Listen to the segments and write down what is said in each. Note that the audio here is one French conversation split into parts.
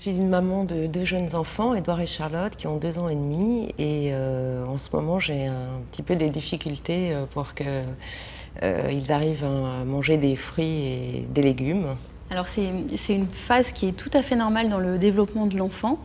suis une maman de deux jeunes enfants, Édouard et Charlotte, qui ont 2 ans et demi. Et en ce moment, j'ai un petit peu des difficultés pour qu'ils arrivent à manger des fruits et des légumes. Alors c'est une phase qui est tout à fait normale dans le développement de l'enfant,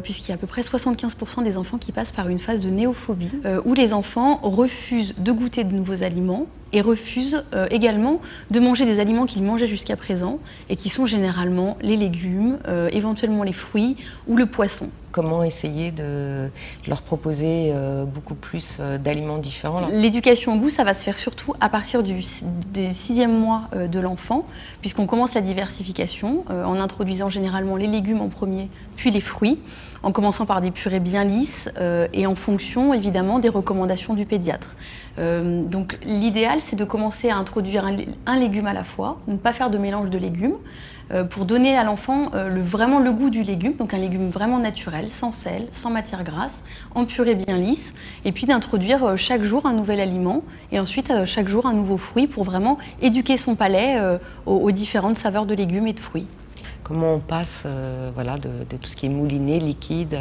puisqu'il y a à peu près 75% des enfants qui passent par une phase de néophobie, où les enfants refusent de goûter de nouveaux aliments et refusent également de manger des aliments qu'ils mangeaient jusqu'à présent et qui sont généralement les légumes, éventuellement les fruits ou le poisson. Comment essayer de leur proposer beaucoup plus d'aliments différents? L'éducation au goût, ça va se faire surtout à partir du 6e mois de l'enfant, puisqu'on commence la diversification en introduisant généralement les légumes en premier, puis les fruits, en commençant par des purées bien lisses et en fonction évidemment des recommandations du pédiatre. Donc l'idéal, c'est de commencer à introduire un légume à la fois, ne pas faire de mélange de légumes, pour donner à l'enfant vraiment le goût du légume, donc un légume vraiment naturel, sans sel, sans matière grasse, en purée bien lisse, et puis d'introduire chaque jour un nouvel aliment, et ensuite chaque jour un nouveau fruit pour vraiment éduquer son palais aux différentes saveurs de légumes et de fruits. Comment on passe voilà, de tout ce qui est mouliné, liquide,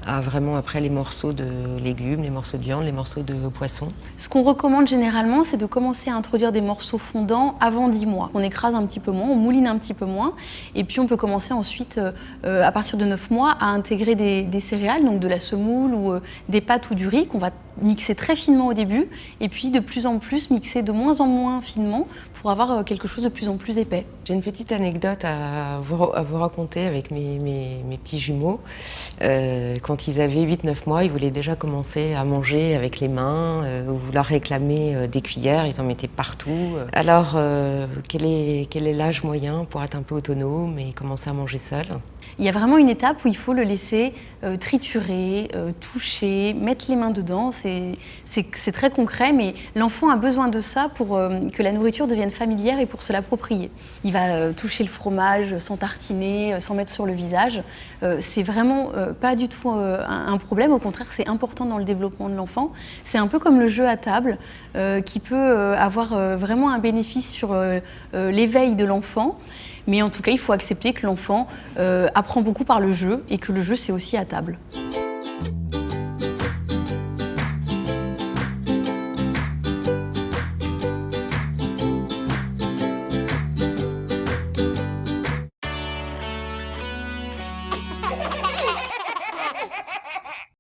à vraiment après les morceaux de légumes, les morceaux de viande, les morceaux de poisson? Ce qu'on recommande généralement, c'est de commencer à introduire des morceaux fondants avant 10 mois. On écrase un petit peu moins, on mouline un petit peu moins, et puis on peut commencer ensuite, à partir de 9 mois, à intégrer des céréales, donc de la semoule ou des pâtes ou du riz qu'on va mixer très finement au début, et puis de plus en plus mixer de moins en moins finement pour avoir quelque chose de plus en plus épais. J'ai une petite anecdote à vous raconter avec mes petits jumeaux. Quand ils avaient 8-9 mois, ils voulaient déjà commencer à manger avec les mains, vous leur réclamer des cuillères, ils en mettaient partout. Alors, quel est l'âge moyen pour être un peu autonome et commencer à manger seul? Il y a vraiment une étape où il faut le laisser triturer, toucher, mettre les mains dedans. C'est très concret, mais l'enfant a besoin de ça pour que la nourriture devienne familière et pour se l'approprier. Il va toucher le fromage sans tartiner, sans mettre sur le visage. C'est vraiment pas du tout un problème, au contraire c'est important dans le développement de l'enfant. C'est un peu comme le jeu à table qui peut avoir vraiment un bénéfice sur l'éveil de l'enfant. Mais en tout cas, il faut accepter que l'enfant apprend beaucoup par le jeu et que le jeu, c'est aussi à table.